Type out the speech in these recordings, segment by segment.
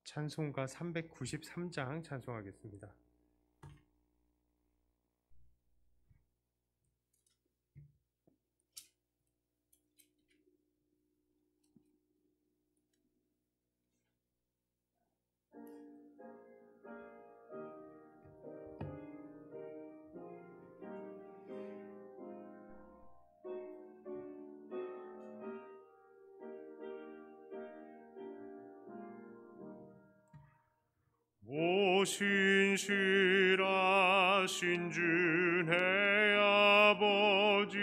찬송가 393장 찬송하겠습니다. 오 신실하신 주 내 아버지여,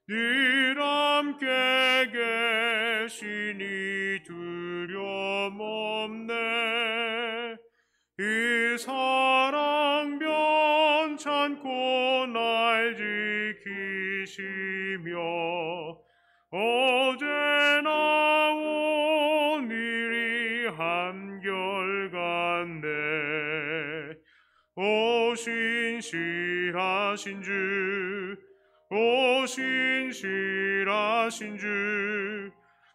늘 함께 계시니 두려움 없네. 이 사랑 변찮고 날 지키시며 어제나 오늘이 한결같네. 오 신실하신 주, 오 신실하신 주,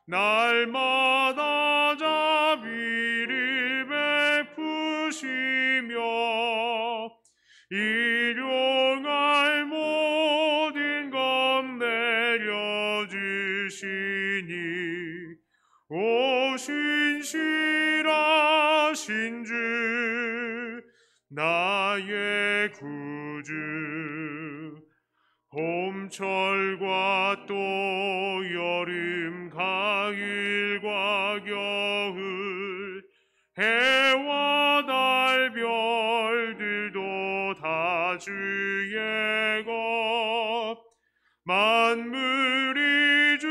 날마다 자비를 베푸시며 일용할 모든 것 내려주시니, 오 신실하신 주, 나의 구주. 봄철과 또 여름, 가을과 겨울, 해와 달 별들도 다 주의 것, 만물이 주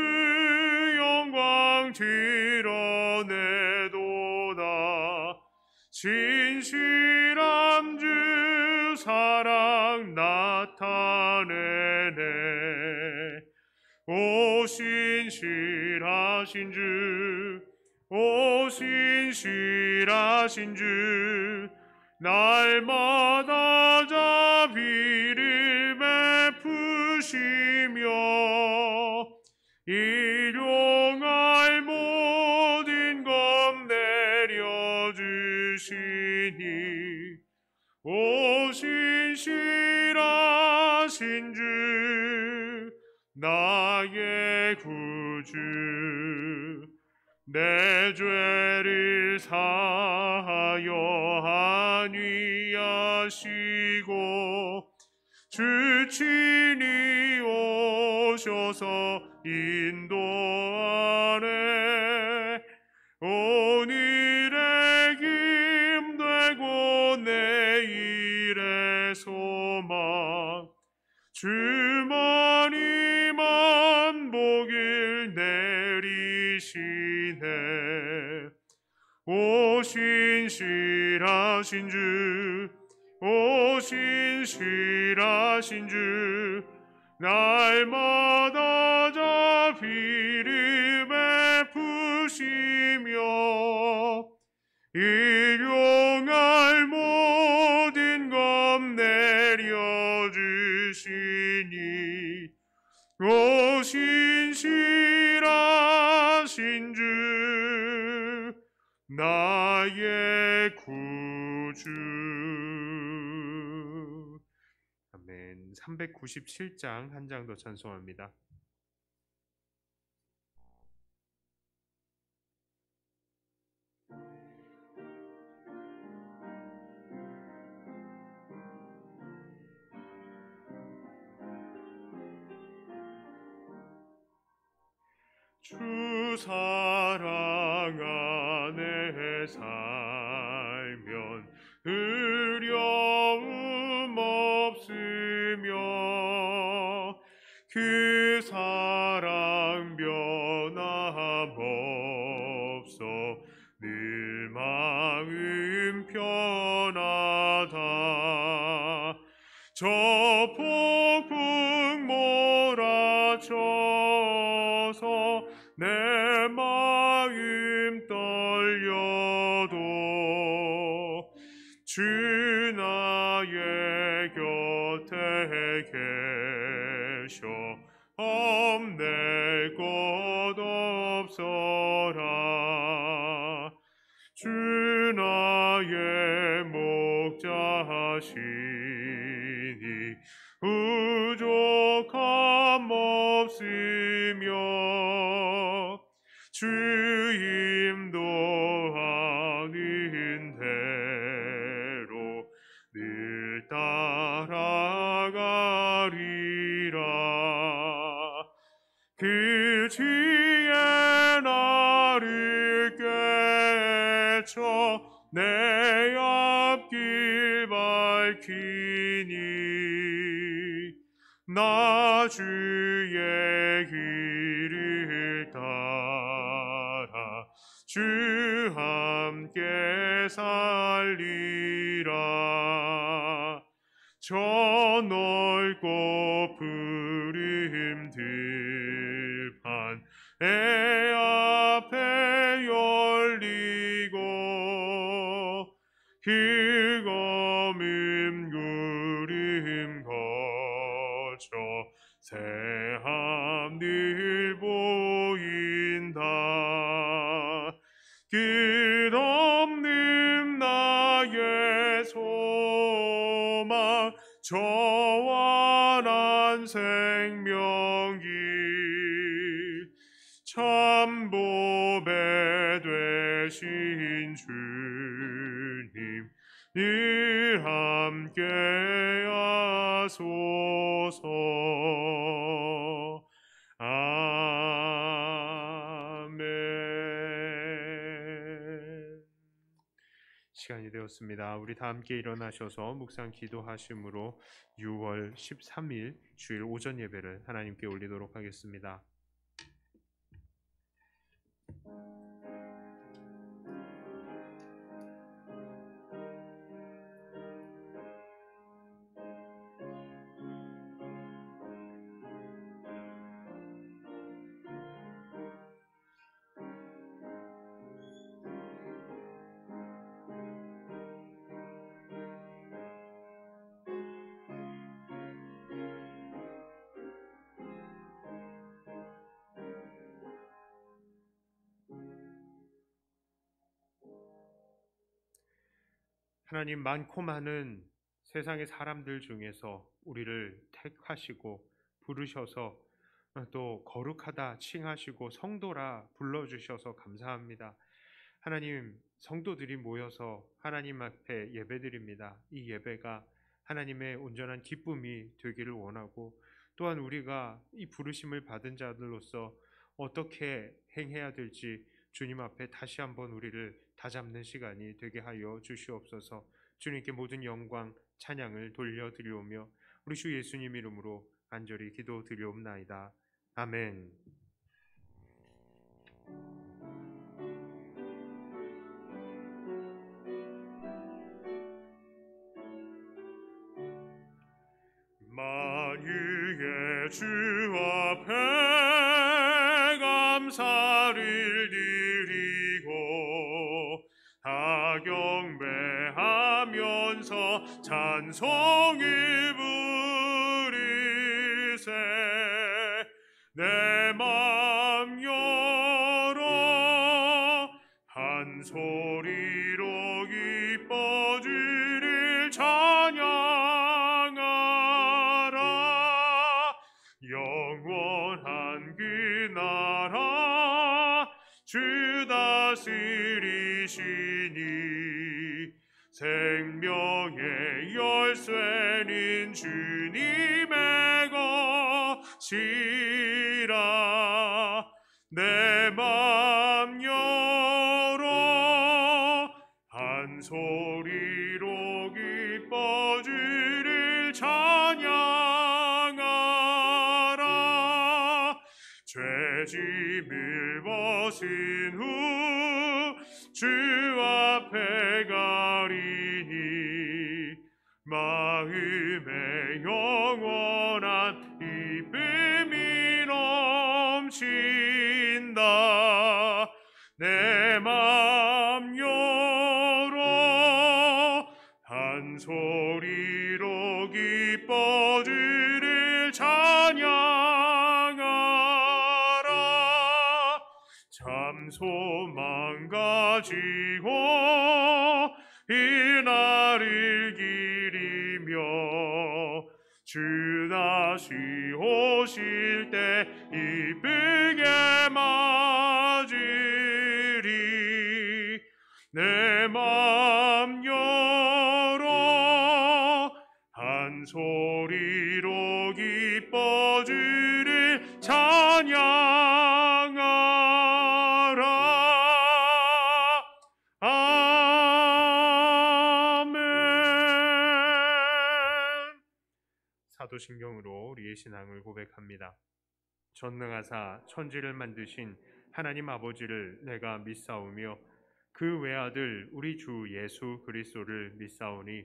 영광 드러내도다. 신실한 주 사랑 나타내네. 오 신실하신 주, 오 신실하신 주, 날마다 자비를 베푸시며 일용할 모든 것 내려주시니, 오 신실하신 주, 나의 구주. 내 죄를 사하여 안위하시고 주 친히 오셔서 인도하네. 오늘의 힘되고 내일의 소망, 주만이 만복을 내리시네. 오 신실하신 주, 오 신실하신 주, 날마다 자비를 베푸시며 일용할 모든 것 내려주시니, 오 신실하신 주, 나의 구주. 아멘. 397장 한 장 더 찬송합니다. 주 사랑 안에 살면 두려움 없으며 그 사랑 변함없어 늘 마음 편하다. 저 폭풍 몰아쳐서 내 마음 떨려도 주 나의 곁에 계셔 겁낼 것 없어라. 하시니 부족함 없으며 주 인도하는 대로 늘 따라가리라. 그 지혜 나를 꿰쳐 내 앞길 밝히니 나 주의 길을 따라 주 함께 살리라. 저 넓고 푸른 들판 내 앞에 열리고 흑엄은 구름 거쳐 새하늘 보인다. 끝없는 나의 소망 저완한 생명길 참 보배 되신 주님 늘 함께 하소서. 아멘. 시간이 되었습니다. 우리 다 함께 일어나셔서 묵상 기도하심으로 6월 13일 주일 오전 예배를 하나님께 올리도록 하겠습니다. 하나님, 많고 많은 세상의 사람들 중에서 우리를 택하시고 부르셔서 또 거룩하다 칭하시고 성도라 불러주셔서 감사합니다. 하나님, 성도들이 모여서 하나님 앞에 예배드립니다. 이 예배가 하나님의 온전한 기쁨이 되기를 원하고, 또한 우리가 이 부르심을 받은 자들로서 어떻게 행해야 될지 주님 앞에 다시 한번 우리를 다잡는 시간이 되게 하여 주시옵소서. 주님께 모든 영광 찬양을 돌려드리오며 우리 주 예수님 이름으로 간절히 기도드리옵나이다. 아멘. 만유의 주 앞에 감사를 드리고 다 경배하면서 찬송을 부르세. 내 맘 열어 한 소리로 기뻐 주를 찬양하라. 영원한 그 나라 주 다스리시니 생명의 열쇠는 주님의 것이라. 내 맘 열어 한 소리로 기뻐 주를 찬양하라. 죄짐을 벗은 후 주 앞에 가리니 마음에 영원한 기쁨이 넘친다. 내 맘 열어 한 소리로 기뻐 주를 찬양하라. 참 소망 가지고 이 나를 길이 주 다시 오실 때 이쁘게 맞으리. 내 맘 열어 한 소리로 기뻐 주를 찬양하라. 아멘. 사도신경으로 우리의 신앙을 고백합니다. 전능하사 천지를 만드신 하나님 아버지를 내가 믿사오며 그 외아들 우리 주 예수 그리스도를 믿사오니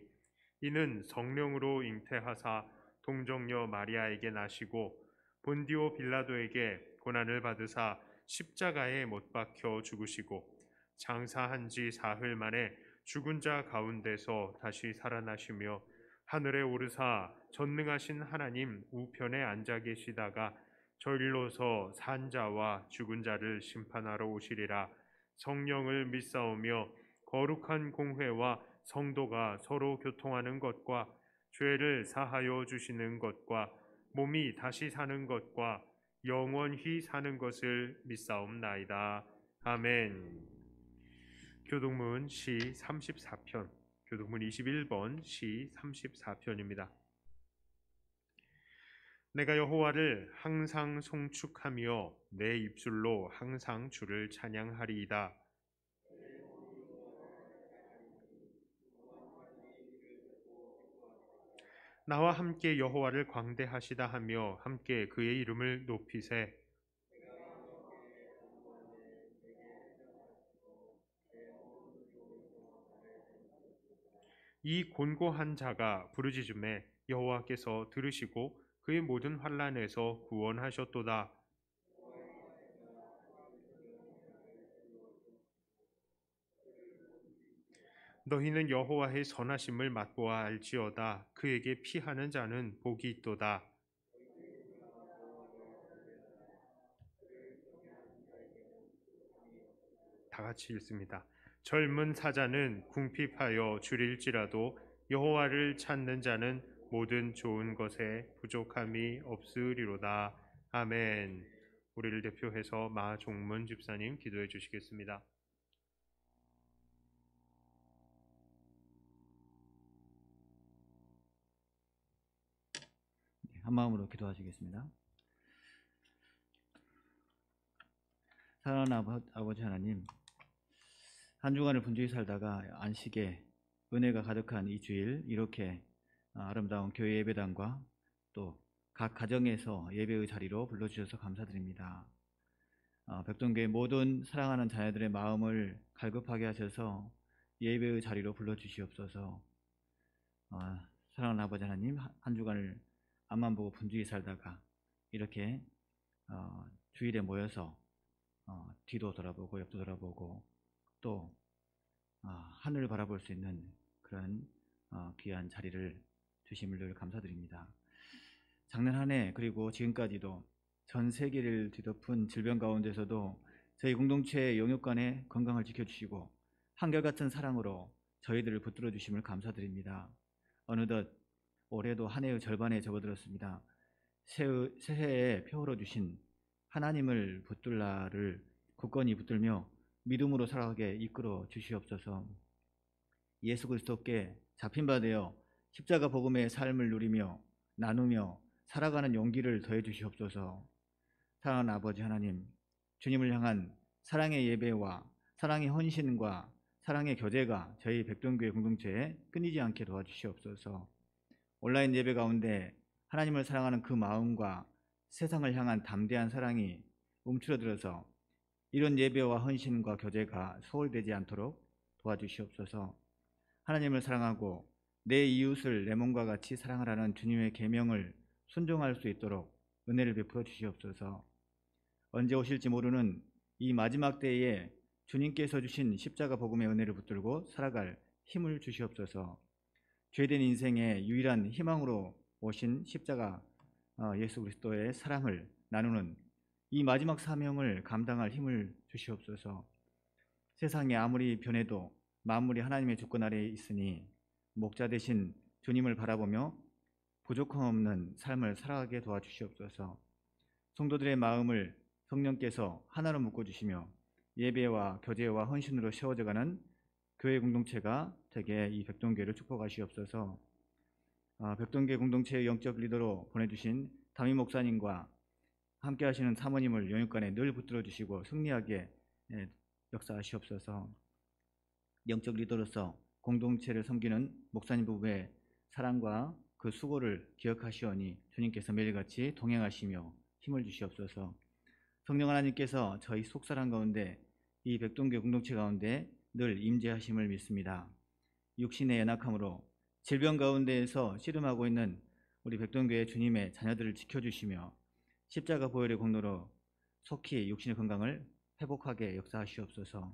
이는 성령으로 잉태하사 동정녀 마리아에게 나시고 본디오 빌라도에게 고난을 받으사 십자가에 못 박혀 죽으시고 장사한 지 사흘 만에 죽은 자 가운데서 다시 살아나시며 하늘에 오르사 전능하신 하나님 우편에 앉아 계시다가 저리로서 산 자와 죽은 자를 심판하러 오시리라. 성령을 믿사오며 거룩한 공회와 성도가 서로 교통하는 것과 죄를 사하여 주시는 것과 몸이 다시 사는 것과 영원히 사는 것을 믿사옵나이다. 아멘. 교동문 시 34편, 교동문 21번 시 34편입니다. 내가 여호와를 항상 송축하며 내 입술로 항상 주를 찬양하리이다. 나와 함께 여호와를 광대하시다 하며 함께 그의 이름을 높이세. 이 곤고한 자가 부르짖음에 여호와께서 들으시고 그의 모든 환난에서 구원하셨도다. 너희는 여호와의 선하심을 맛보아 알지어다. 그에게 피하는 자는 복이 있도다. 다 같이 읽습니다. 젊은 사자는 궁핍하여 줄일지라도 여호와를 찾는 자는 모든 좋은 것에 부족함이 없으리로다. 아멘. 우리를 대표해서 마종문 집사님 기도해 주시겠습니다. 한 마음으로 기도하시겠습니다. 사랑하는 아버지 하나님, 한 주간을 분주히 살다가 안식에 은혜가 가득한 이 주일 이렇게 아름다운 교회 예배당과 또 각 가정에서 예배의 자리로 불러주셔서 감사드립니다. 백동교회 모든 사랑하는 자녀들의 마음을 갈급하게 하셔서 예배의 자리로 불러주시옵소서. 사랑하는 아버지 하나님, 한 주간을 앞만 보고 분주히 살다가 이렇게 주일에 모여서 뒤도 돌아보고 옆도 돌아보고 또 하늘을 바라볼 수 있는 그런 귀한 자리를 주심을 늘 감사드립니다. 작년 한 해 그리고 지금까지도 전 세계를 뒤덮은 질병 가운데서도 저희 공동체의 영육 간의 건강을 지켜주시고 한결같은 사랑으로 저희들을 붙들어 주심을 감사드립니다. 어느덧 올해도 한 해의 절반에 접어들었습니다. 새해에 표어로 주신 하나님을 붙들라를 굳건히 붙들며 믿음으로 살아가게 이끌어 주시옵소서. 예수 그리스도께 잡힌 바 되어 십자가 복음의 삶을 누리며 나누며 살아가는 용기를 더해 주시옵소서. 사랑하는 아버지 하나님, 주님을 향한 사랑의 예배와 사랑의 헌신과 사랑의 교제가 저희 백동교회 공동체에 끊이지 않게 도와주시옵소서. 온라인 예배 가운데 하나님을 사랑하는 그 마음과 세상을 향한 담대한 사랑이 움츠러들어서 이런 예배와 헌신과 교제가 소홀되지 않도록 도와주시옵소서. 하나님을 사랑하고 내 이웃을 내 몸과 같이 사랑하라는 주님의 계명을 순종할 수 있도록 은혜를 베풀어 주시옵소서. 언제 오실지 모르는 이 마지막 때에 주님께서 주신 십자가 복음의 은혜를 붙들고 살아갈 힘을 주시옵소서. 죄된 인생의 유일한 희망으로 오신 십자가 예수 그리스도의 사랑을 나누는 이 마지막 사명을 감당할 힘을 주시옵소서. 세상이 아무리 변해도 만물이 하나님의 주권 아래에 있으니 목자 되신 주님을 바라보며 부족함 없는 삶을 살아가게 도와주시옵소서. 성도들의 마음을 성령께서 하나로 묶어주시며 예배와 교제와 헌신으로 세워져가는 교회 공동체가 되게 이 백동교회를 축복하시옵소서. 백동교회 공동체의 영적 리더로 보내주신 담임 목사님과 함께 하시는 사모님을 영육간에 늘 붙들어 주시고 승리하게 역사하시옵소서. 영적 리더로서 공동체를 섬기는 목사님 부부의 사랑과 그 수고를 기억하시오니 주님께서 매일같이 동행하시며 힘을 주시옵소서. 성령 하나님께서 저희 속사람 가운데 이 백동교회 공동체 가운데 늘 임재하심을 믿습니다. 육신의 연약함으로 질병 가운데에서 씨름하고 있는 우리 백동교회 주님의 자녀들을 지켜주시며 십자가 보혈의 공로로 속히 육신의 건강을 회복하게 역사하시옵소서.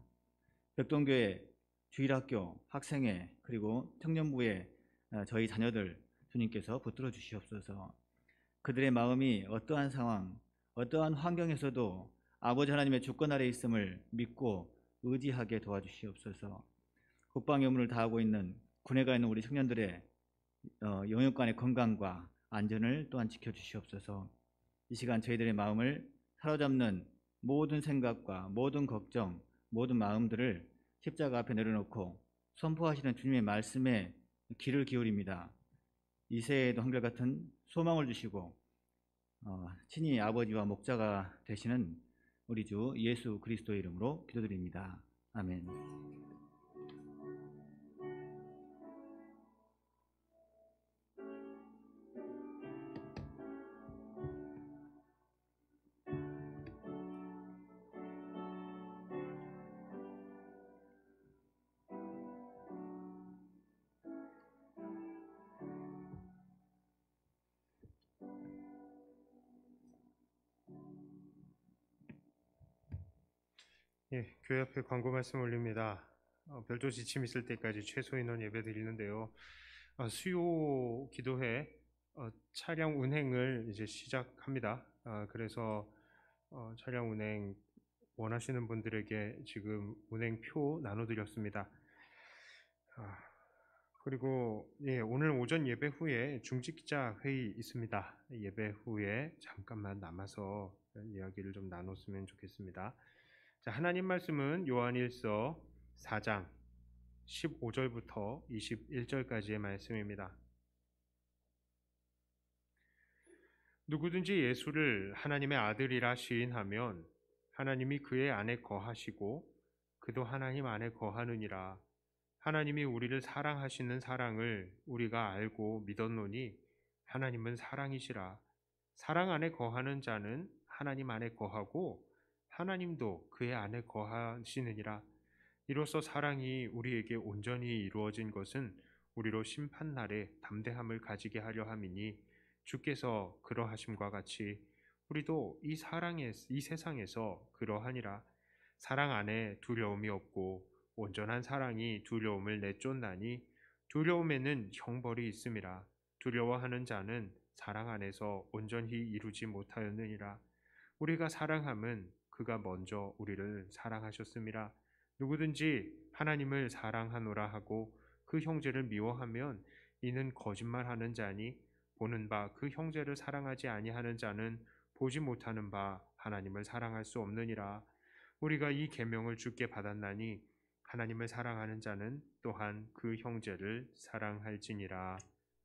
백동교회 주일학교 학생회 그리고 청년부의 저희 자녀들 주님께서 붙들어 주시옵소서. 그들의 마음이 어떠한 상황, 어떠한 환경에서도 아버지 하나님의 주권 아래 있음을 믿고 의지하게 도와주시옵소서. 국방의 의무를 다하고 있는 군에 가 있는 우리 청년들의 영육간의 건강과 안전을 또한 지켜주시옵소서. 이 시간 저희들의 마음을 사로잡는 모든 생각과 모든 걱정, 모든 마음들을 십자가 앞에 내려놓고 선포하시는 주님의 말씀에 귀를 기울입니다. 이 세에도 한결같은 소망을 주시고 친히 아버지와 목자가 되시는 우리 주 예수 그리스도의 이름으로 기도드립니다. 아멘. 예, 교회 앞에 광고 말씀 올립니다. 별도 지침 있을 때까지 최소 인원 예배 드리는데요. 수요 기도회 차량 운행을 이제 시작합니다. 그래서 차량 운행 원하시는 분들에게 지금 운행표 나눠드렸습니다. 그리고 예, 오늘 오전 예배 후에 중직자 회의 있습니다. 예배 후에 잠깐만 남아서 이야기를 좀 나눴으면 좋겠습니다. 자, 하나님 말씀은 요한일서 4장 15절부터 21절까지의 말씀입니다. 누구든지 예수를 하나님의 아들이라 시인하면 하나님이 그의 안에 거하시고 그도 하나님 안에 거하느니라. 하나님이 우리를 사랑하시는 사랑을 우리가 알고 믿었노니 하나님은 사랑이시라. 사랑 안에 거하는 자는 하나님 안에 거하고 하나님도 그의 안에 거하시느니라. 이로써 사랑이 우리에게 온전히 이루어진 것은 우리로 심판날에 담대함을 가지게 하려 함이니 주께서 그러하심과 같이 우리도 이 세상에서 그러하니라. 사랑 안에 두려움이 없고 온전한 사랑이 두려움을 내쫓나니 두려움에는 형벌이 있음이라. 두려워하는 자는 사랑 안에서 온전히 이루지 못하였느니라. 우리가 사랑함은 그가 먼저 우리를 사랑하셨음이라. 누구든지 하나님을 사랑하노라 하고 그 형제를 미워하면 이는 거짓말하는 자니 보는 바 그 형제를 사랑하지 아니하는 자는 보지 못하는 바 하나님을 사랑할 수 없느니라. 우리가 이 계명을 주께 받았나니 하나님을 사랑하는 자는 또한 그 형제를 사랑할지니라.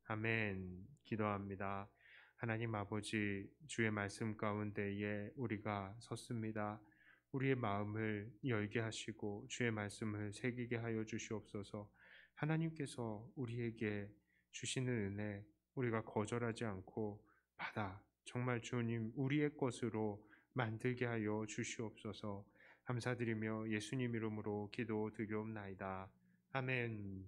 아멘. 기도합니다. 하나님 아버지, 주의 말씀 가운데에 우리가 섰습니다. 우리의 마음을 열게 하시고 주의 말씀을 새기게 하여 주시옵소서. 하나님께서 우리에게 주시는 은혜 우리가 거절하지 않고 받아 정말 주님 우리의 것으로 만들게 하여 주시옵소서. 감사드리며 예수님 이름으로 기도드리옵나이다. 아멘.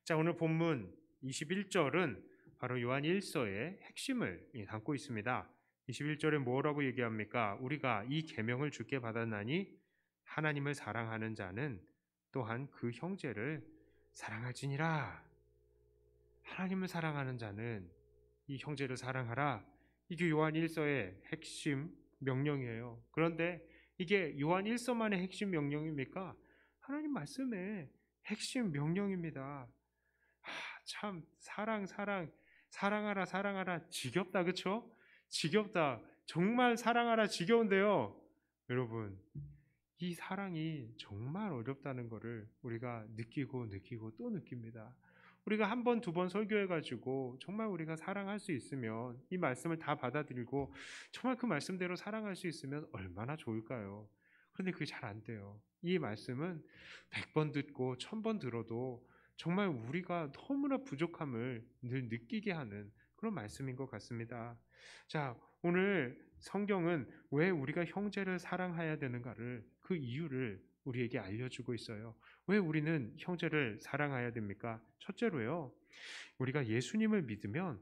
자, 오늘 본문 21절은 바로 요한 1서의 핵심을 담고 있습니다. 21절에 뭐라고 얘기합니까? 우리가 이 계명을 주께 받았나니 하나님을 사랑하는 자는 또한 그 형제를 사랑할지니라. 하나님을 사랑하는 자는 이 형제를 사랑하라. 이게 요한 1서의 핵심 명령이에요. 그런데 이게 요한 1서만의 핵심 명령입니까? 하나님 말씀의 핵심 명령입니다. 참 사랑 사랑하라 사랑하라 지겹다, 그쵸? 지겹다. 정말 사랑하라 지겨운데요. 여러분, 이 사랑이 정말 어렵다는 것을 우리가 느끼고 또 느낍니다. 우리가 한 번, 두 번 설교해가지고 정말 우리가 사랑할 수 있으면, 이 말씀을 다 받아들이고 정말 그 말씀대로 사랑할 수 있으면 얼마나 좋을까요? 그런데 그게 잘 안 돼요. 이 말씀은 100번 듣고 1000번 들어도 정말 우리가 너무나 부족함을 늘 느끼게 하는 그런 말씀인 것 같습니다. 자, 오늘 성경은 왜 우리가 형제를 사랑해야 되는가를, 그 이유를 우리에게 알려주고 있어요. 왜 우리는 형제를 사랑해야 됩니까? 첫째로요, 우리가 예수님을 믿으면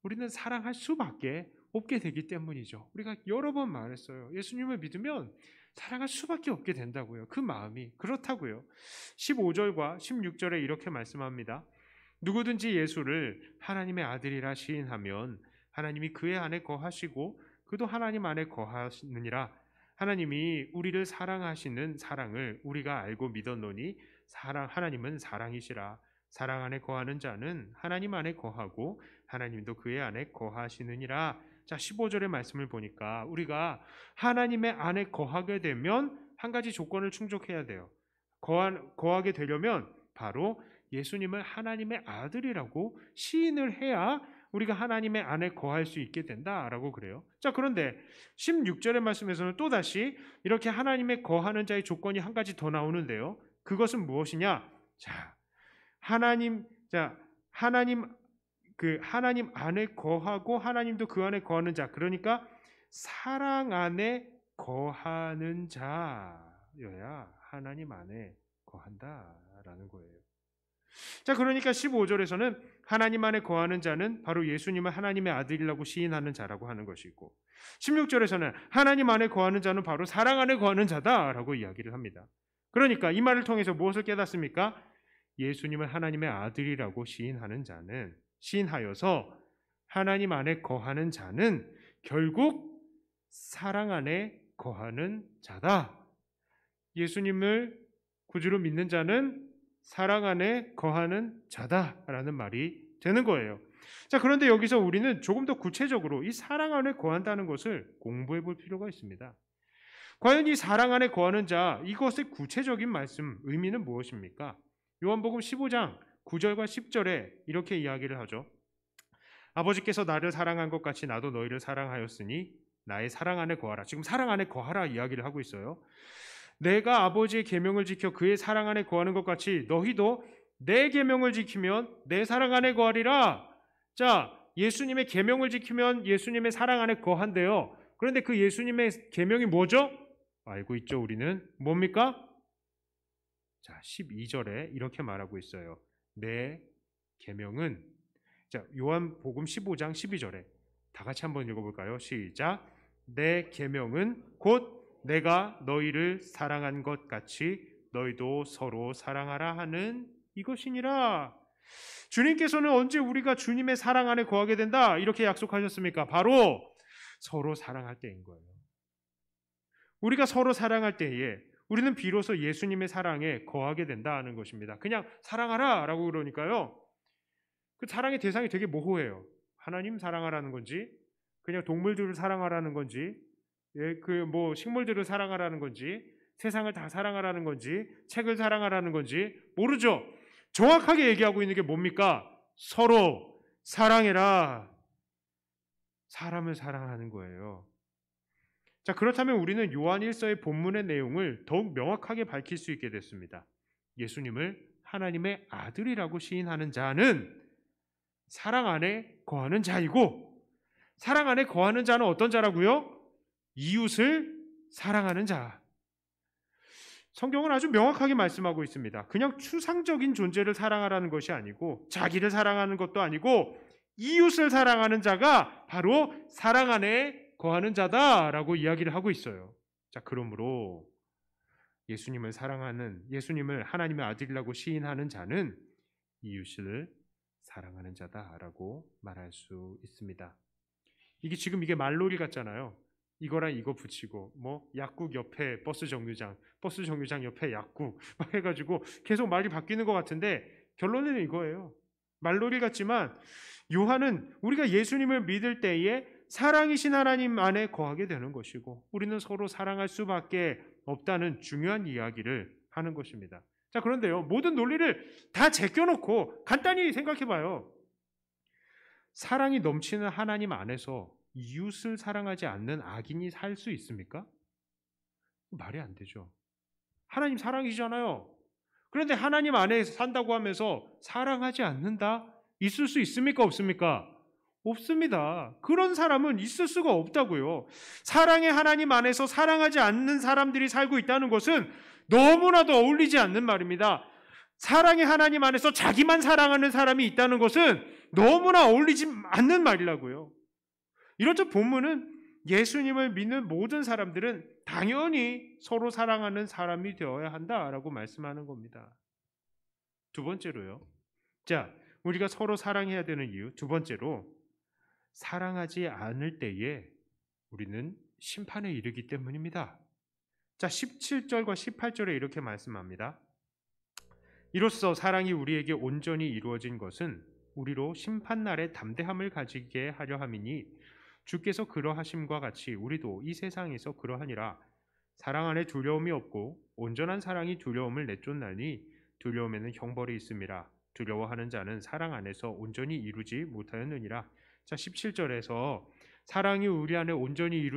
우리는 사랑할 수밖에 없게 되기 때문이죠. 우리가 여러 번 말했어요. 예수님을 믿으면 사랑할 수밖에 없게 된다고요. 그 마음이 그렇다고요. 15절과 16절에 이렇게 말씀합니다. 누구든지 예수를 하나님의 아들이라 시인하면 하나님이 그의 안에 거하시고 그도 하나님 안에 거하시느니라. 하나님이 우리를 사랑하시는 사랑을 우리가 알고 믿었노니 하나님은 사랑이시라. 사랑 안에 거하는 자는 하나님 안에 거하고 하나님도 그의 안에 거하시느니라. 자, 15절의 말씀을 보니까 우리가 하나님의 안에 거하게 되면 한 가지 조건을 충족해야 돼요. 거하게 되려면 바로 예수님을 하나님의 아들이라고 시인을 해야 우리가 하나님의 안에 거할 수 있게 된다라고 그래요. 자, 그런데 16절의 말씀에서는 또다시 이렇게 하나님의 거하는 자의 조건이 한 가지 더 나오는데요. 그것은 무엇이냐? 자, 하나님 안에 거하고 하나님도 그 안에 거하는 자, 그러니까 사랑 안에 거하는 자여야 하나님 안에 거한다라는 거예요. 자, 그러니까 15절에서는 하나님 안에 거하는 자는 바로 예수님을 하나님의 아들이라고 시인하는 자라고 하는 것이고, 16절에서는 하나님 안에 거하는 자는 바로 사랑 안에 거하는 자다라고 이야기를 합니다. 그러니까 이 말을 통해서 무엇을 깨닫습니까? 예수님을 하나님의 아들이라고 시인하여서 하나님 안에 거하는 자는 결국 사랑 안에 거하는 자다. 예수님을 구주로 믿는 자는 사랑 안에 거하는 자다라는 말이 되는 거예요. 자, 그런데 여기서 우리는 조금 더 구체적으로 이 사랑 안에 거한다는 것을 공부해 볼 필요가 있습니다. 과연 이 사랑 안에 거하는 자, 이것의 구체적인 말씀, 의미는 무엇입니까? 요한복음 15장 9절과 10절에 이렇게 이야기를 하죠. 아버지께서 나를 사랑한 것 같이 나도 너희를 사랑하였으니 나의 사랑 안에 거하라. 지금 사랑 안에 거하라 이야기를 하고 있어요. 내가 아버지의 계명을 지켜 그의 사랑 안에 거하는 것 같이 너희도 내 계명을 지키면 내 사랑 안에 거하리라. 자, 예수님의 계명을 지키면 예수님의 사랑 안에 거한대요. 그런데 그 예수님의 계명이 뭐죠? 알고 있죠, 우리는. 뭡니까? 자, 12절에 이렇게 말하고 있어요. 내 계명은, 자, 요한복음 15장 12절에 다 같이 한번 읽어볼까요? 시작. 내 계명은 곧 내가 너희를 사랑한 것 같이 너희도 서로 사랑하라 하는 이것이니라. 주님께서는 언제 우리가 주님의 사랑 안에 거하게 된다 이렇게 약속하셨습니까? 바로 서로 사랑할 때인 거예요. 우리가 서로 사랑할 때에 우리는 비로소 예수님의 사랑에 거하게 된다는 것입니다. 그냥 사랑하라 라고 그러니까요, 그 사랑의 대상이 되게 모호해요. 하나님 사랑하라는 건지, 그냥 동물들을 사랑하라는 건지, 식물들을 사랑하라는 건지, 세상을 다 사랑하라는 건지, 책을 사랑하라는 건지 모르죠. 정확하게 얘기하고 있는 게 뭡니까? 서로 사랑해라. 사람을 사랑하는 거예요. 자, 그렇다면 우리는 요한 1서의 본문의 내용을 더욱 명확하게 밝힐 수 있게 됐습니다. 예수님을 하나님의 아들이라고 시인하는 자는 사랑 안에 거하는 자이고, 사랑 안에 거하는 자는 어떤 자라고요? 이웃을 사랑하는 자. 성경은 아주 명확하게 말씀하고 있습니다. 그냥 추상적인 존재를 사랑하라는 것이 아니고, 자기를 사랑하는 것도 아니고, 이웃을 사랑하는 자가 바로 사랑 안에 거하는 자다라고 이야기를 하고 있어요. 자, 그러므로 예수님을 하나님의 아들이라고 시인하는 자는 이웃을 사랑하는 자다라고 말할 수 있습니다. 이게 말놀이 같잖아요. 이거랑 이거 붙이고 약국 옆에 버스 정류장 옆에 약국 막 해가지고 계속 말이 바뀌는 것 같은데 결론은 이거예요. 말놀이 같지만 요한은 우리가 예수님을 믿을 때에 사랑이신 하나님 안에 거하게 되는 것이고 우리는 서로 사랑할 수밖에 없다는 중요한 이야기를 하는 것입니다. 자, 그런데요, 모든 논리를 다 제껴놓고 간단히 생각해 봐요. 사랑이 넘치는 하나님 안에서 이웃을 사랑하지 않는 악인이 살 수 있습니까? 말이 안 되죠. 하나님 사랑이잖아요. 그런데 하나님 안에 산다고 하면서 사랑하지 않는다? 있을 수 있습니까? 없습니까? 없습니다. 그런 사람은 있을 수가 없다고요. 사랑의 하나님 안에서 사랑하지 않는 사람들이 살고 있다는 것은 너무나도 어울리지 않는 말입니다. 사랑의 하나님 안에서 자기만 사랑하는 사람이 있다는 것은 너무나 어울리지 않는 말이라고요. 이렇듯 본문은 예수님을 믿는 모든 사람들은 당연히 서로 사랑하는 사람이 되어야 한다라고 말씀하는 겁니다. 두 번째로요. 자, 우리가 서로 사랑해야 되는 이유, 두 번째로 사랑하지 않을 때에 우리는 심판에 이르기 때문입니다. 자, 17절과 18절에 이렇게 말씀합니다. 이로써 사랑이 우리에게 온전히 이루어진 것은 우리로 심판날에 담대함을 가지게 하려 함이니 주께서 그러하심과 같이 우리도 이 세상에서 그러하니라. 사랑 안에 두려움이 없고 온전한 사랑이 두려움을 내쫓나니 두려움에는 형벌이 있음이라. 두려워하는 자는 사랑 안에서 온전히 이루지 못하였느니라. 자, 17절에서 사랑이 우리 안에 온전히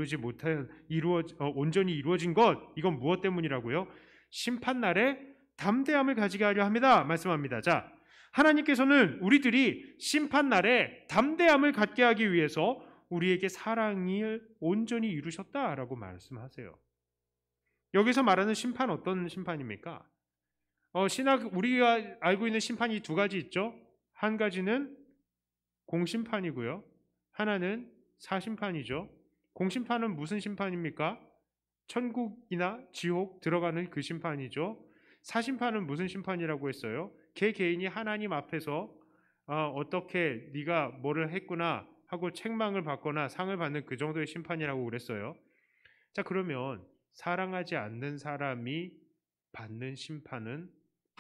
온전히 이루어진 것, 이건 무엇 때문이라고요? 심판날에 담대함을 가지게 하려 합니다. 말씀합니다. 자, 하나님께서는 우리들이 심판날에 담대함을 갖게 하기 위해서 우리에게 사랑을 온전히 이루셨다라고 말씀하세요. 여기서 말하는 심판 어떤 심판입니까? 신학 우리가 알고 있는 심판이 두 가지 있죠. 한 가지는 공심판이고요. 하나는 사심판이죠. 공심판은 무슨 심판입니까? 천국이나 지옥 들어가는 그 심판이죠. 사심판은 무슨 심판이라고 했어요? 개인이 하나님 앞에서 어떻게 네가 뭐를 했구나 하고 책망을 받거나 상을 받는 그 정도의 심판이라고 그랬어요. 자, 그러면 사랑하지 않는 사람이 받는 심판은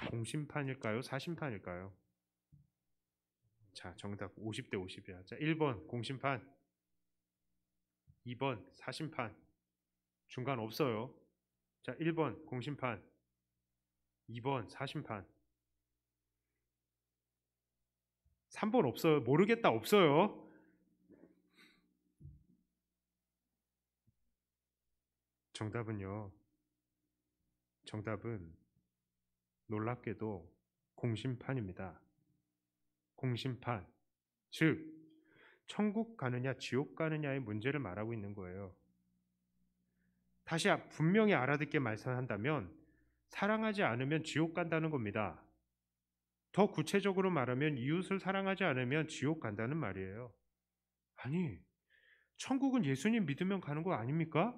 공심판일까요? 사심판일까요? 자, 정답 50대 50이야. 자, 1번 공심판, 2번 사심판. 중간 없어요. 자, 1번 공심판, 2번 사심판. 3번 없어요. 모르겠다 없어요. 정답은 놀랍게도 공심판입니다. 공심판. 즉, 천국 가느냐 지옥 가느냐의 문제를 말하고 있는 거예요. 다시 분명히 알아듣게 말씀한다면 사랑하지 않으면 지옥 간다는 겁니다. 더 구체적으로 말하면 이웃을 사랑하지 않으면 지옥 간다는 말이에요. 아니, 천국은 예수님 믿으면 가는 거 아닙니까?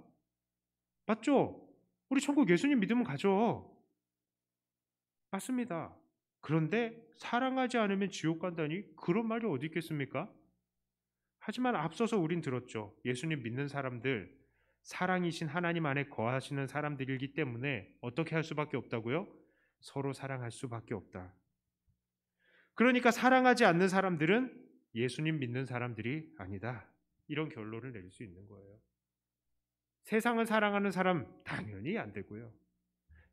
맞죠? 우리 천국 예수님 믿으면 가죠. 맞습니다. 그런데 사랑하지 않으면 지옥 간다니 그런 말이 어디 있겠습니까? 하지만 앞서서 우린 들었죠. 예수님 믿는 사람들, 사랑이신 하나님 안에 거하시는 사람들이기 때문에 어떻게 할 수밖에 없다고요? 서로 사랑할 수밖에 없다. 그러니까 사랑하지 않는 사람들은 예수님 믿는 사람들이 아니다. 이런 결론을 낼 수 있는 거예요. 세상을 사랑하는 사람 당연히 안 되고요.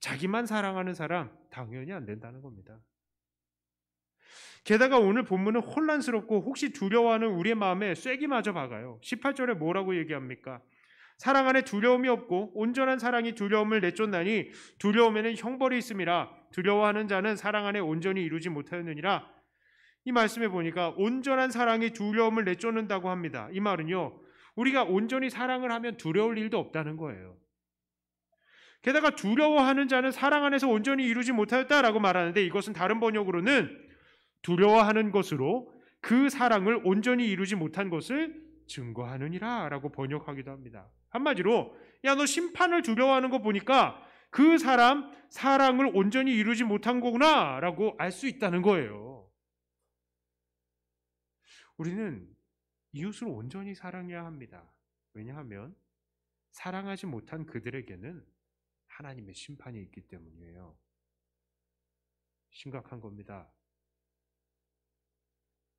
자기만 사랑하는 사람 당연히 안 된다는 겁니다. 게다가 오늘 본문은 혼란스럽고 혹시 두려워하는 우리의 마음에 쐐기마저 박아요. 18절에 뭐라고 얘기합니까? 사랑 안에 두려움이 없고 온전한 사랑이 두려움을 내쫓나니 두려움에는 형벌이 있음이라. 두려워하는 자는 사랑 안에 온전히 이루지 못하였느니라. 이 말씀에 보니까 온전한 사랑이 두려움을 내쫓는다고 합니다. 이 말은요, 우리가 온전히 사랑을 하면 두려울 일도 없다는 거예요. 게다가 두려워하는 자는 사랑 안에서 온전히 이루지 못하였다라고 말하는데 이것은 다른 번역으로는 두려워하는 것으로 그 사랑을 온전히 이루지 못한 것을 증거하느니라 라고 번역하기도 합니다. 한마디로 야, 너 심판을 두려워하는 거 보니까 그 사람 사랑을 온전히 이루지 못한 거구나 라고 알 수 있다는 거예요. 우리는 이웃을 온전히 사랑해야 합니다. 왜냐하면 사랑하지 못한 그들에게는 하나님의 심판이 있기 때문이에요. 심각한 겁니다.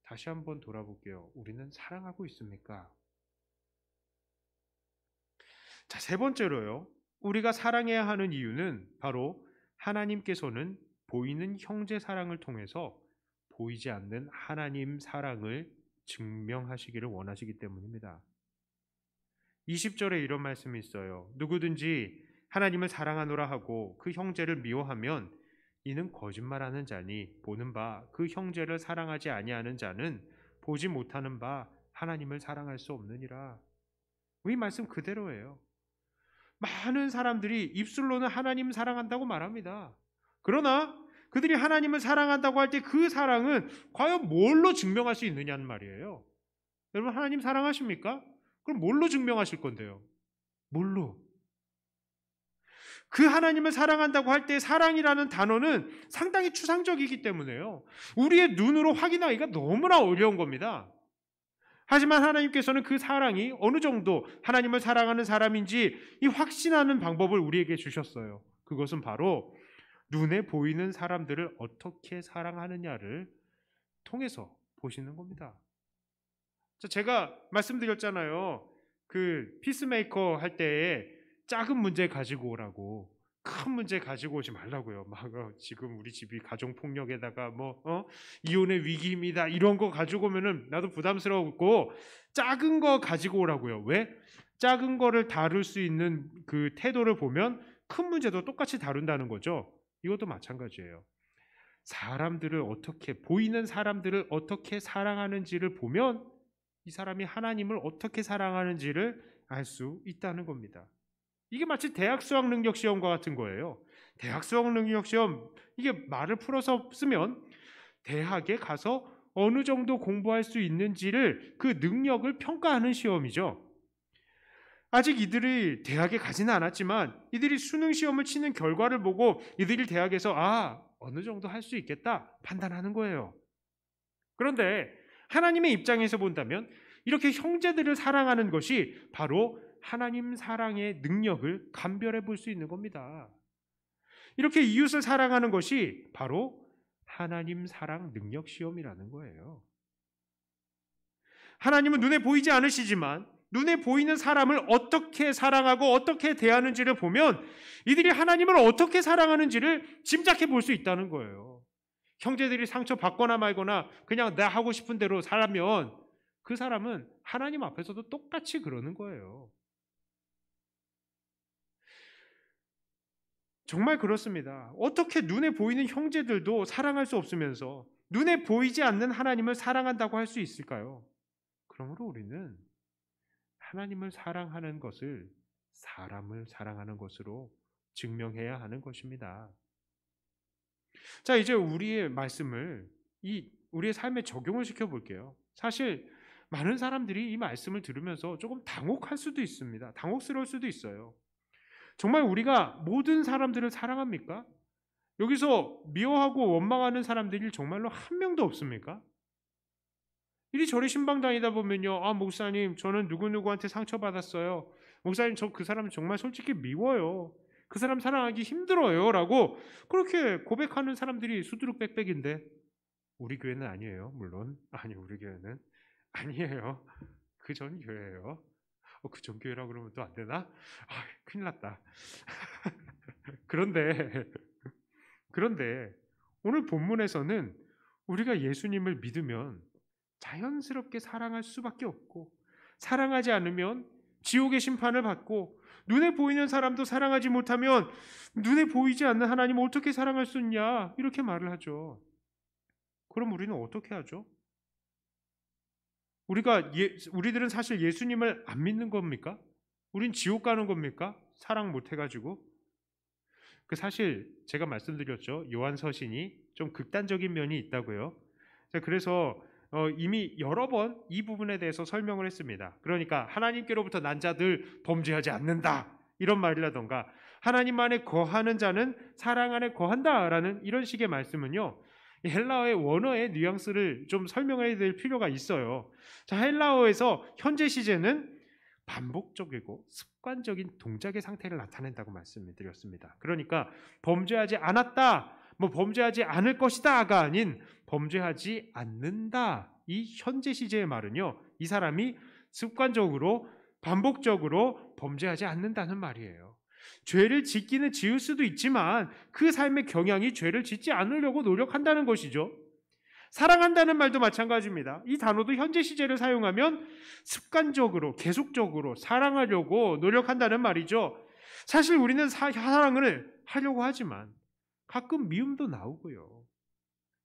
다시 한번 돌아볼게요. 우리는 사랑하고 있습니까? 자, 세 번째로요. 우리가 사랑해야 하는 이유는 바로 하나님께서는 보이는 형제 사랑을 통해서 보이지 않는 하나님 사랑을 증명하시기를 원하시기 때문입니다. 20절에 이런 말씀이 있어요. 누구든지 하나님을 사랑하노라 하고 그 형제를 미워하면 이는 거짓말하는 자니 보는 바 그 형제를 사랑하지 아니하는 자는 보지 못하는 바 하나님을 사랑할 수 없느니라. 이 말씀 그대로예요. 많은 사람들이 입술로는 하나님 사랑한다고 말합니다. 그러나 그들이 하나님을 사랑한다고 할 때 그 사랑은 과연 뭘로 증명할 수 있느냐는 말이에요. 여러분, 하나님 사랑하십니까? 그럼 뭘로 증명하실 건데요? 뭘로? 그 하나님을 사랑한다고 할 때 사랑이라는 단어는 상당히 추상적이기 때문에요. 우리의 눈으로 확인하기가 너무나 어려운 겁니다. 하지만 하나님께서는 그 사랑이 어느 정도 하나님을 사랑하는 사람인지 이 확신하는 방법을 우리에게 주셨어요. 그것은 바로 눈에 보이는 사람들을 어떻게 사랑하느냐를 통해서 보시는 겁니다. 제가 말씀드렸잖아요. 그 피스메이커 할 때에 작은 문제 가지고 오라고, 큰 문제 가지고 오지 말라고요. 막 지금 우리 집이 가정 폭력에다가 이혼의 위기입니다 이런 거 가지고 오면은 나도 부담스러웠고 작은 거 가지고 오라고요. 왜? 작은 거를 다룰 수 있는 그 태도를 보면 큰 문제도 똑같이 다룬다는 거죠. 이것도 마찬가지예요. 사람들을 어떻게, 보이는 사람들을 어떻게 사랑하는지를 보면 이 사람이 하나님을 어떻게 사랑하는지를 알 수 있다는 겁니다. 이게 마치 대학 수학 능력 시험과 같은 거예요. 대학 수학 능력 시험, 이게 말을 풀어서 쓰면 대학에 가서 어느 정도 공부할 수 있는지를, 그 능력을 평가하는 시험이죠. 아직 이들이 대학에 가지는 않았지만 이들이 수능 시험을 치는 결과를 보고 이들이 대학에서 어느 정도 할 수 있겠다 판단하는 거예요. 그런데 하나님의 입장에서 본다면 이렇게 형제들을 사랑하는 것이 바로 하나님 사랑의 능력을 감별해 볼 수 있는 겁니다. 이렇게 이웃을 사랑하는 것이 바로 하나님 사랑 능력 시험이라는 거예요. 하나님은 눈에 보이지 않으시지만 눈에 보이는 사람을 어떻게 사랑하고 어떻게 대하는지를 보면 이들이 하나님을 어떻게 사랑하는지를 짐작해 볼 수 있다는 거예요. 형제들이 상처받거나 말거나 그냥 나 하고 싶은 대로 살면 그 사람은 하나님 앞에서도 똑같이 그러는 거예요. 정말 그렇습니다. 어떻게 눈에 보이는 형제들도 사랑할 수 없으면서 눈에 보이지 않는 하나님을 사랑한다고 할 수 있을까요? 그러므로 우리는 하나님을 사랑하는 것을 사람을 사랑하는 것으로 증명해야 하는 것입니다. 자, 이제 우리의 말씀을 우리의 삶에 적용을 시켜볼게요. 사실 많은 사람들이 이 말씀을 들으면서 조금 당혹할 수도 있습니다. 당혹스러울 수도 있어요. 정말 우리가 모든 사람들을 사랑합니까? 여기서 미워하고 원망하는 사람들이 정말로 한 명도 없습니까? 이리저리 신방 다니다 보면요, 목사님 저는 누구누구한테 상처받았어요. 목사님 저 그 사람 정말 솔직히 미워요. 그 사람 사랑하기 힘들어요 라고 그렇게 고백하는 사람들이 수두룩빽빽인데 우리 교회는 아니에요. 물론 우리 교회는 아니에요. 그 전 교회예요. 그 전 교회라고 그러면 또 안 되나? 큰일 났다. 그런데 오늘 본문에서는 우리가 예수님을 믿으면 자연스럽게 사랑할 수밖에 없고 사랑하지 않으면 지옥의 심판을 받고 눈에 보이는 사람도 사랑하지 못하면 눈에 보이지 않는 하나님을 어떻게 사랑할 수 있냐 이렇게 말을 하죠. 그럼 우리는 어떻게 하죠? 우리들은 사실 예수님을 안 믿는 겁니까? 우린 지옥 가는 겁니까? 사랑 못 해가지고? 사실 제가 말씀드렸죠. 요한 서신이 좀 극단적인 면이 있다고요. 그래서 이미 여러 번 이 부분에 대해서 설명을 했습니다. 그러니까 하나님께로부터 난 자들 범죄하지 않는다 이런 말이라던가 하나님 안에 거하는 자는 사랑 안에 거한다라는 이런 식의 말씀은요, 헬라어의 원어의 뉘앙스를 좀 설명해야 될 필요가 있어요. 자, 헬라어에서 현재 시제는 반복적이고 습관적인 동작의 상태를 나타낸다고 말씀을 드렸습니다. 그러니까 범죄하지 않았다, 범죄하지 않을 것이다가 아닌 범죄하지 않는다. 이 현재 시제의 말은요, 이 사람이 습관적으로 반복적으로 범죄하지 않는다는 말이에요. 죄를 짓기는 지을 수도 있지만 그 삶의 경향이 죄를 짓지 않으려고 노력한다는 것이죠. 사랑한다는 말도 마찬가지입니다. 이 단어도 현재 시제를 사용하면 습관적으로 계속적으로 사랑하려고 노력한다는 말이죠. 사실 우리는 사랑을 하려고 하지만 가끔 미움도 나오고요.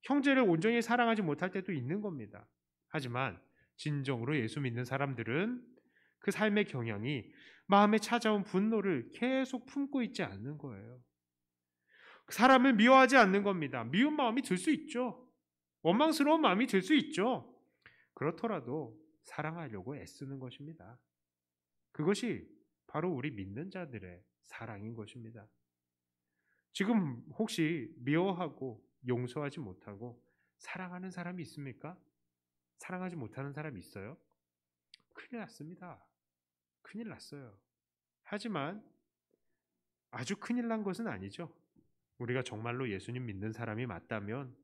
형제를 온전히 사랑하지 못할 때도 있는 겁니다. 하지만 진정으로 예수 믿는 사람들은 그 삶의 경향이 마음에 찾아온 분노를 계속 품고 있지 않는 거예요. 사람을 미워하지 않는 겁니다. 미운 마음이 들 수 있죠. 원망스러운 마음이 들 수 있죠. 그렇더라도 사랑하려고 애쓰는 것입니다. 그것이 바로 우리 믿는 자들의 사랑인 것입니다. 지금 혹시 미워하고 용서하지 못하고 사랑하는 사람이 있습니까? 사랑하지 못하는 사람이 있어요? 큰일 났습니다. 큰일 났어요. 하지만 아주 큰일 난 것은 아니죠. 우리가 정말로 예수님 믿는 사람이 맞다면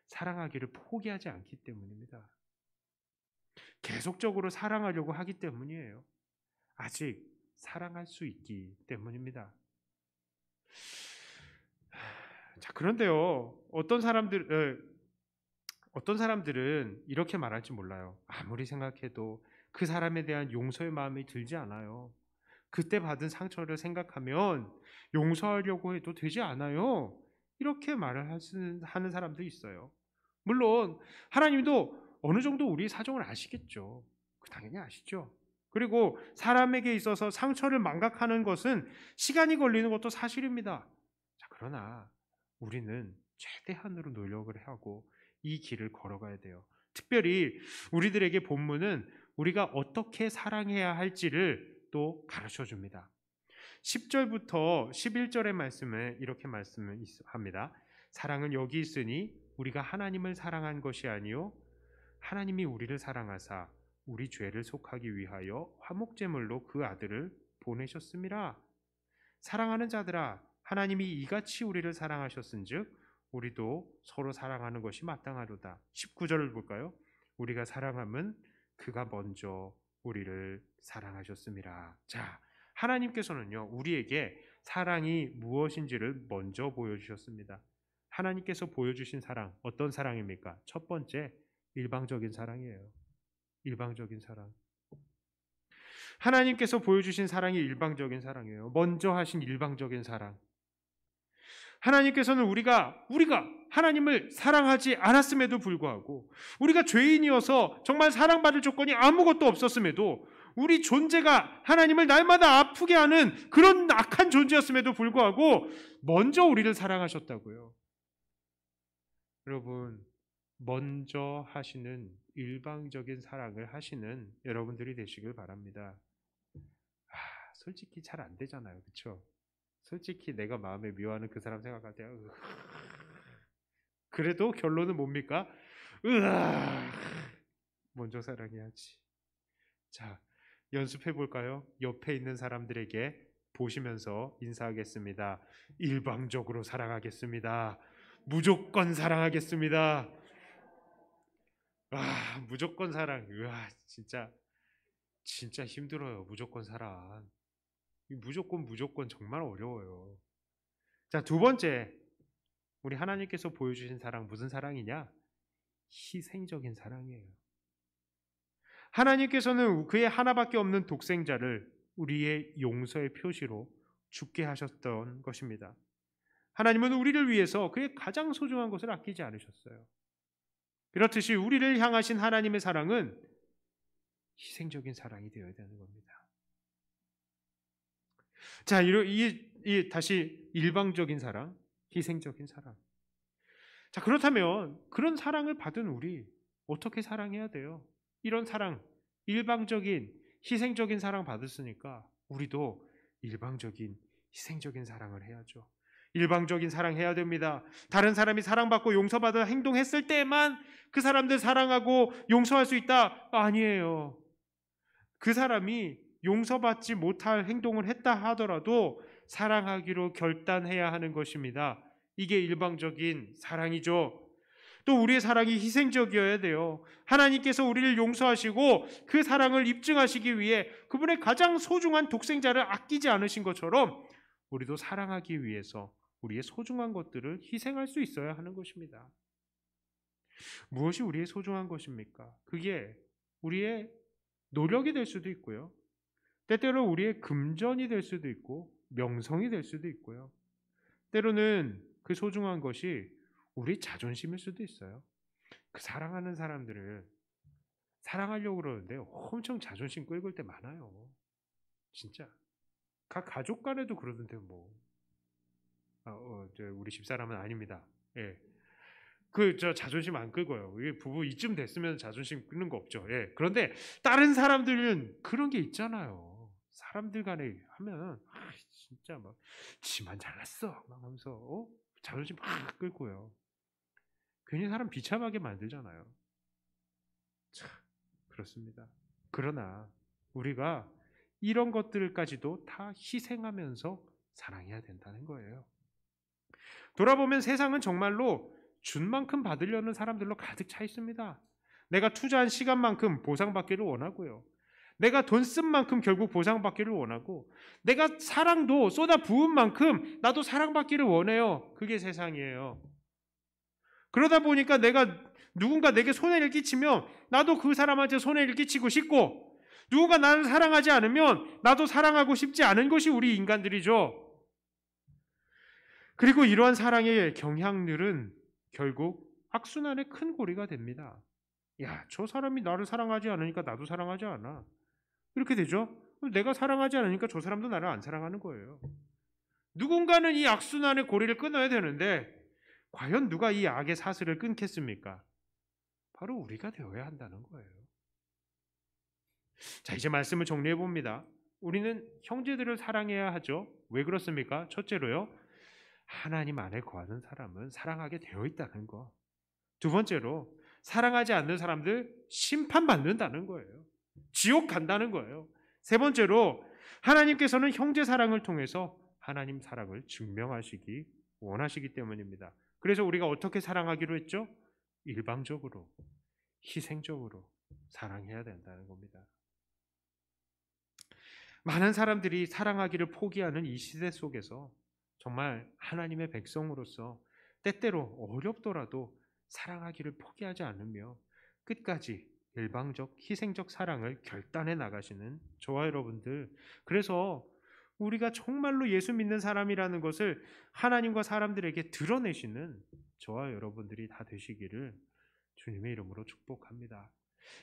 사랑하기를 포기하지 않기 때문입니다. 계속적으로 사랑하려고 하기 때문이에요. 아직 사랑할 수 있기 때문입니다. 자, 그런데요, 어떤 사람들은 이렇게 말할지 몰라요. 아무리 생각해도 그 사람에 대한 용서의 마음이 들지 않아요. 그때 받은 상처를 생각하면 용서하려고 해도 되지 않아요. 이렇게 말을 하는 사람도 있어요. 물론 하나님도 어느 정도 우리 사정을 아시겠죠. 당연히 아시죠. 그리고 사람에게 있어서 상처를 망각하는 것은 시간이 걸리는 것도 사실입니다. 자, 그러나 우리는 최대한으로 노력을 하고 이 길을 걸어가야 돼요. 특별히 우리들에게 본문은 우리가 어떻게 사랑해야 할지를 또 가르쳐 줍니다. 10절부터 11절의 말씀에 이렇게 말씀합니다. 사랑은 여기 있으니 우리가 하나님을 사랑한 것이 아니요 하나님이 우리를 사랑하사 우리 죄를 속하기 위하여 화목제물로 그 아들을 보내셨음이라. 사랑하는 자들아, 하나님이 이같이 우리를 사랑하셨은즉 우리도 서로 사랑하는 것이 마땅하도다. 19절을 볼까요? 우리가 사랑함은 그가 먼저 우리를 사랑하셨음이라. 자, 하나님께서는요, 우리에게 사랑이 무엇인지를 먼저 보여주셨습니다. 하나님께서 보여주신 사랑, 어떤 사랑입니까? 첫 번째, 일방적인 사랑이에요. 일방적인 사랑. 하나님께서 보여주신 사랑이 일방적인 사랑이에요. 먼저 하신 일방적인 사랑. 하나님께서는 우리가 하나님을 사랑하지 않았음에도 불구하고, 우리가 죄인이어서 정말 사랑받을 조건이 아무것도 없었음에도, 우리 존재가 하나님을 날마다 아프게 하는 그런 악한 존재였음에도 불구하고 먼저 우리를 사랑하셨다고요. 여러분, 먼저 하시는 일방적인 사랑을 하시는 여러분들이 되시길 바랍니다. 솔직히 잘 안 되잖아요. 그렇죠? 솔직히 내가 마음에 미워하는 그 사람 생각할 때 그래도 결론은 뭡니까? 먼저 사랑해야지. 자, 연습해 볼까요? 옆에 있는 사람들에게 보시면서 인사하겠습니다. 일방적으로 사랑하겠습니다. 무조건 사랑하겠습니다. 무조건 사랑. 진짜 힘들어요. 무조건 사랑. 무조건 정말 어려워요. 자, 두 번째, 우리 하나님께서 보여주신 사랑, 무슨 사랑이냐? 희생적인 사랑이에요. 하나님께서는 그의 하나밖에 없는 독생자를 우리의 용서의 표시로 죽게 하셨던 것입니다. 하나님은 우리를 위해서 그의 가장 소중한 것을 아끼지 않으셨어요. 그렇듯이 우리를 향하신 하나님의 사랑은 희생적인 사랑이 되어야 되는 겁니다. 자, 다시 일방적인 사랑, 희생적인 사랑. 자, 그렇다면 그런 사랑을 받은 우리 어떻게 사랑해야 돼요? 이런 사랑, 일방적인 희생적인 사랑 받았으니까 우리도 일방적인 희생적인 사랑을 해야죠. 일방적인 사랑 해야 됩니다. 다른 사람이 사랑받고 용서받아 행동했을 때만 그 사람들 사랑하고 용서할 수 있다? 아니에요. 그 사람이 용서받지 못할 행동을 했다 하더라도 사랑하기로 결단해야 하는 것입니다. 이게 일방적인 사랑이죠. 또 우리의 사랑이 희생적이어야 돼요. 하나님께서 우리를 용서하시고 그 사랑을 입증하시기 위해 그분의 가장 소중한 독생자를 아끼지 않으신 것처럼 우리도 사랑하기 위해서 우리의 소중한 것들을 희생할 수 있어야 하는 것입니다. 무엇이 우리의 소중한 것입니까? 그게 우리의 노력이 될 수도 있고요. 때때로 우리의 금전이 될 수도 있고 명성이 될 수도 있고요. 때로는 그 소중한 것이 우리 자존심일 수도 있어요. 그 사랑하는 사람들을 사랑하려고 그러는데 엄청 자존심 긁을 때 많아요. 진짜. 가족 간에도 그러던데 뭐. 우리 집사람은 아닙니다. 예. 자존심 안 끄고요. 부부 이쯤 됐으면 자존심 끄는 거 없죠. 예. 그런데 다른 사람들은 그런 게 있잖아요. 사람들 간에 하면 진짜 막 지만 잘났어 막 하면서 자존심 막 끄고요. 괜히 사람 비참하게 만들잖아요. 참 그렇습니다. 그러나 우리가 이런 것들까지도 다 희생하면서 사랑해야 된다는 거예요. 돌아보면 세상은 정말로 준 만큼 받으려는 사람들로 가득 차 있습니다. 내가 투자한 시간만큼 보상받기를 원하고요. 내가 돈 쓴 만큼 결국 보상받기를 원하고 내가 사랑도 쏟아 부은 만큼 나도 사랑받기를 원해요. 그게 세상이에요. 그러다 보니까 누군가 내게 손해를 끼치면 나도 그 사람한테 손해를 끼치고 싶고 누군가 나를 사랑하지 않으면 나도 사랑하고 싶지 않은 것이 우리 인간들이죠. 그리고 이러한 사랑의 경향들은 결국 악순환의 큰 고리가 됩니다. 야, 저 사람이 나를 사랑하지 않으니까 나도 사랑하지 않아. 이렇게 되죠. 내가 사랑하지 않으니까 저 사람도 나를 안 사랑하는 거예요. 누군가는 이 악순환의 고리를 끊어야 되는데 과연 누가 이 악의 사슬을 끊겠습니까? 바로 우리가 되어야 한다는 거예요. 자, 이제 말씀을 정리해 봅니다. 우리는 형제들을 사랑해야 하죠. 왜 그렇습니까? 첫째로요. 하나님 안에 거하는 사람은 사랑하게 되어 있다는 거. 두 번째로 사랑하지 않는 사람들 심판받는다는 거예요. 지옥 간다는 거예요. 세 번째로 하나님께서는 형제 사랑을 통해서 하나님 사랑을 증명하시기 원하시기 때문입니다. 그래서 우리가 어떻게 사랑하기로 했죠? 일방적으로, 희생적으로 사랑해야 된다는 겁니다. 많은 사람들이 사랑하기를 포기하는 이 시대 속에서 정말 하나님의 백성으로서 때때로 어렵더라도 사랑하기를 포기하지 않으며 끝까지 일방적, 희생적 사랑을 결단해 나가시는 저와 여러분들, 그래서 우리가 정말로 예수 믿는 사람이라는 것을 하나님과 사람들에게 드러내시는 저와 여러분들이 다 되시기를 주님의 이름으로 축복합니다.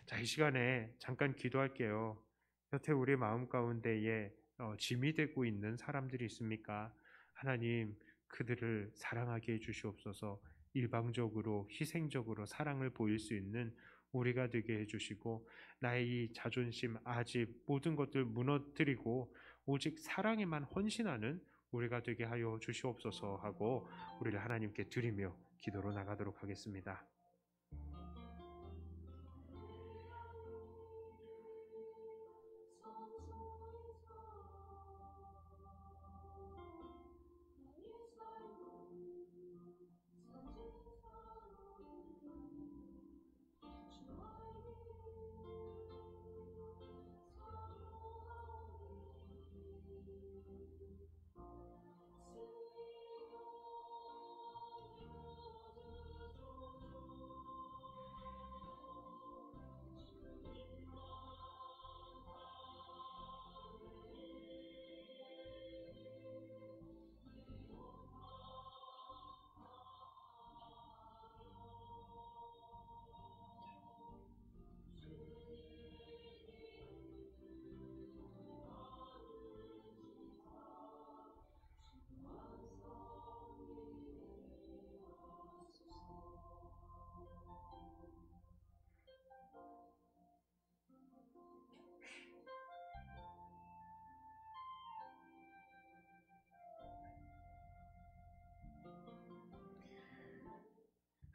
자, 이 시간에 잠깐 기도할게요. 여태 우리 마음 가운데에 짐이 되고 있는 사람들이 있습니까? 하나님, 그들을 사랑하게 해주시옵소서. 일방적으로 희생적으로 사랑을 보일 수 있는 우리가 되게 해주시고 나의 이 자존심, 아집 모든 것들 무너뜨리고 오직 사랑에만 헌신하는 우리가 되게 하여 주시옵소서 하고 우리를 하나님께 드리며 기도로 나가도록 하겠습니다.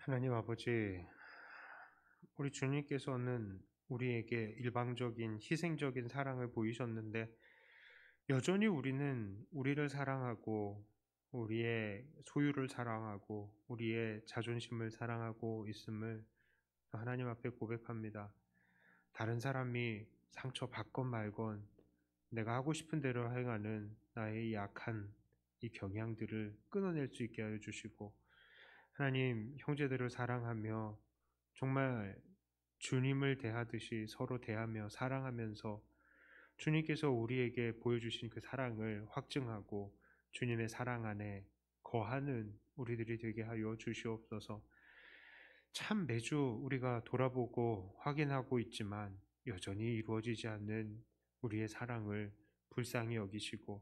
하나님 아버지, 우리 주님께서는 우리에게 일방적인 희생적인 사랑을 보이셨는데 여전히 우리는 우리를 사랑하고 우리의 소유를 사랑하고 우리의 자존심을 사랑하고 있음을 하나님 앞에 고백합니다. 다른 사람이 상처 받건 말건 내가 하고 싶은 대로 행하는 나의 약한 이 경향들을 끊어낼 수 있게 하여 주시고, 하나님 형제들을 사랑하며 정말 주님을 대하듯이 서로 대하며 사랑하면서 주님께서 우리에게 보여주신 그 사랑을 확증하고 주님의 사랑 안에 거하는 우리들이 되게 하여 주시옵소서. 참 매주 우리가 돌아보고 확인하고 있지만 여전히 이루어지지 않는 우리의 사랑을 불쌍히 여기시고,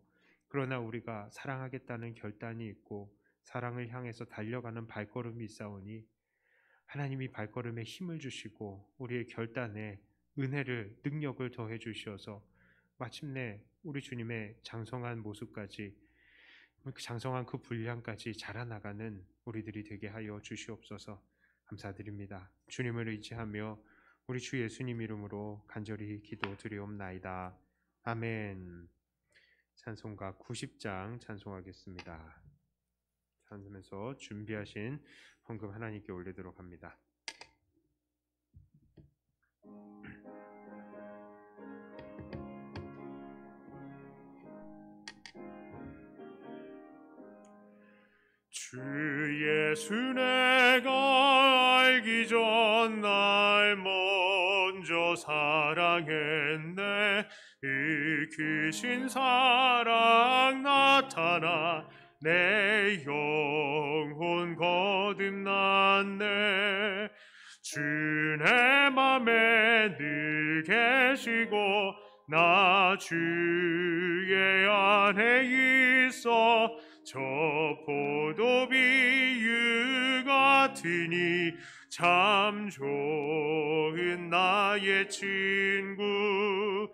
그러나 우리가 사랑하겠다는 결단이 있고 사랑을 향해서 달려가는 발걸음이 있사오니 하나님이 발걸음에 힘을 주시고 우리의 결단에 은혜를 능력을 더해 주시어서 마침내 우리 주님의 장성한 모습까지, 장성한 그 분량까지 자라나가는 우리들이 되게 하여 주시옵소서. 감사드립니다. 주님을 의지하며 우리 주 예수님 이름으로 간절히 기도드리옵나이다. 아멘. 찬송가 90장 찬송하겠습니다. 찬송에서 준비하신 헌금 하나님께 올리도록 합니다. 주 예수 내가 알기 전 날 먼저 사랑했네. 이 크신 사랑 나타나 내 영혼 거듭났네. 주 내 맘에 늘 계시고 나 주의 안에 있어. 저 포도비유 같으니 참 좋은 나의 친구.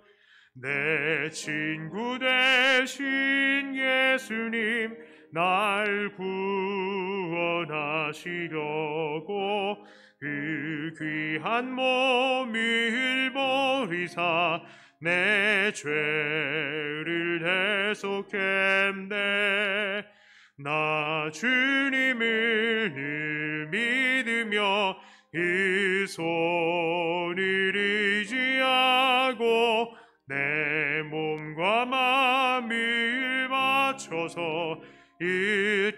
내 친구 되신 예수님 날 구원하시려고 그 귀한 몸을 버리사 내 죄를 대속했네. 나 주님을 늘 믿으며 그 손을 의지하고 내 몸과 마음을 바쳐서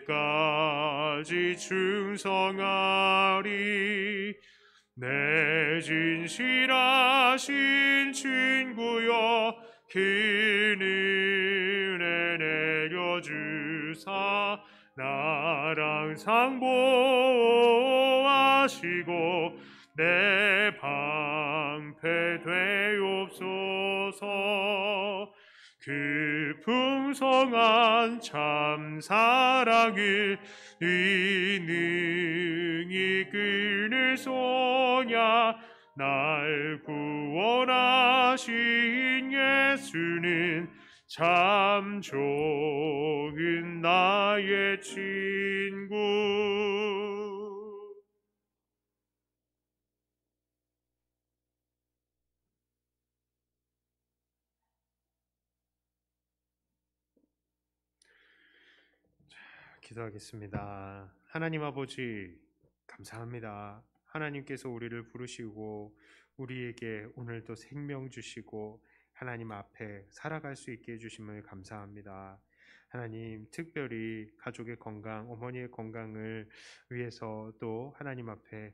끝까지 충성하리. 내 진실하신 친구여 그 은혜 내려주사 나랑 상보하시고 내 방패 되옵소서. 그 풍성한 참 사랑을 네 능히 끊을 소냐. 날 구원하신 예수는 참 좋은 나의 친구. 기도하겠습니다. 하나님 아버지, 감사합니다. 하나님께서 우리를 부르시고 우리에게 오늘도 생명 주시고 하나님 앞에 살아갈 수 있게 해주심을 감사합니다. 하나님, 특별히 가족의 건강, 어머니의 건강을 위해서 또 하나님 앞에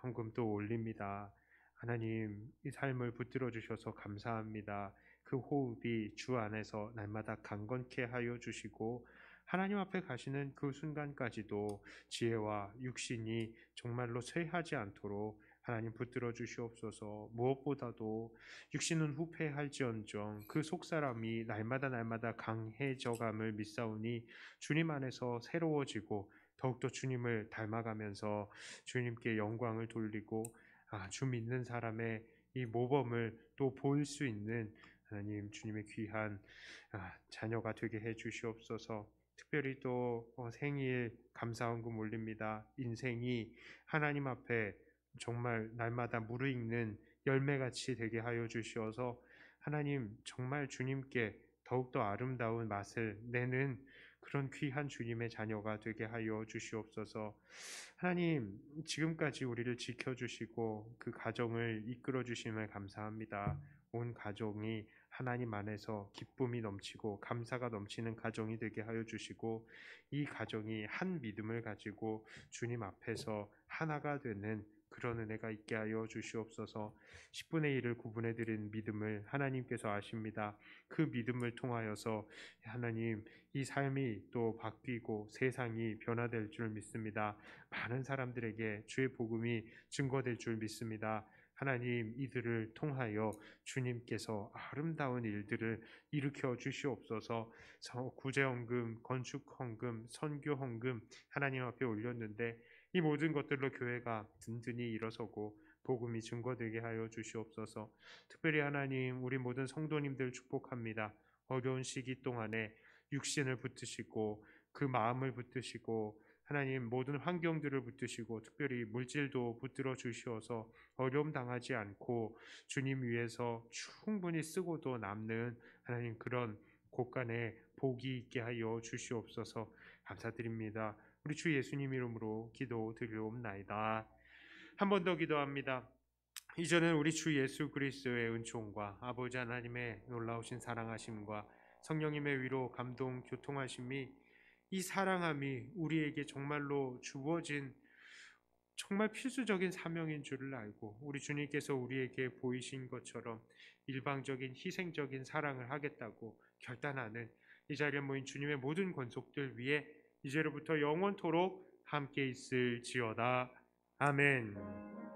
헌금 또 올립니다. 하나님, 이 삶을 붙들어 주셔서 감사합니다. 그 호흡이 주 안에서 날마다 강건케 하여 주시고 하나님 앞에 가시는 그 순간까지도 지혜와 육신이 정말로 쇠하지 않도록 하나님 붙들어 주시옵소서. 무엇보다도 육신은 후패할지언정 그 속사람이 날마다 강해져감을 믿사오니 주님 안에서 새로워지고 더욱더 주님을 닮아가면서 주님께 영광을 돌리고 주 믿는 사람의 이 모범을 또 보일 수 있는 하나님 주님의 귀한 자녀가 되게 해 주시옵소서. 특별히 또 생일 감사헌금 올립니다. 인생이 하나님 앞에 정말 날마다 무르익는 열매같이 되게 하여 주시어서 하나님 정말 주님께 더욱더 아름다운 맛을 내는 그런 귀한 주님의 자녀가 되게 하여 주시옵소서. 하나님, 지금까지 우리를 지켜주시고 그 가정을 이끌어 주심을 감사합니다. 온 가정이 하나님 안에서 기쁨이 넘치고 감사가 넘치는 가정이 되게 하여 주시고, 이 가정이 한 믿음을 가지고 주님 앞에서 하나가 되는 그런 은혜가 있게 하여 주시옵소서. 10분의 1을 구분해 드린 믿음을 하나님께서 아십니다. 그 믿음을 통하여서 하나님, 이 삶이 또 바뀌고 세상이 변화될 줄 믿습니다. 많은 사람들에게 주의 복음이 증거될 줄 믿습니다. 하나님, 이들을 통하여 주님께서 아름다운 일들을 일으켜 주시옵소서. 구제헌금, 건축헌금, 선교헌금 하나님 앞에 올렸는데 이 모든 것들로 교회가 든든히 일어서고 복음이 증거되게 하여 주시옵소서. 특별히 하나님, 우리 모든 성도님들 축복합니다. 어려운 시기 동안에 육신을 붙드시고 그 마음을 붙드시고 하나님, 모든 환경들을 붙드시고 특별히 물질도 붙들어 주시어서 어려움 당하지 않고 주님 위해서 충분히 쓰고도 남는 하나님, 그런 곳간에 복이 있게 하여 주시옵소서. 감사드립니다. 우리 주 예수님 이름으로 기도드리옵나이다. 한 번 더 기도합니다. 이제는 우리 주 예수 그리스도의 은총과 아버지 하나님의 놀라우신 사랑하심과 성령님의 위로 감동 교통하심이, 이 사랑함이 우리에게 정말로 주어진 정말 필수적인 사명인 줄을 알고 우리 주님께서 우리에게 보이신 것처럼 일방적인 희생적인 사랑을 하겠다고 결단하는 이 자리에 모인 주님의 모든 권속들 위에 이제로부터 영원토록 함께 있을지어다. 아멘.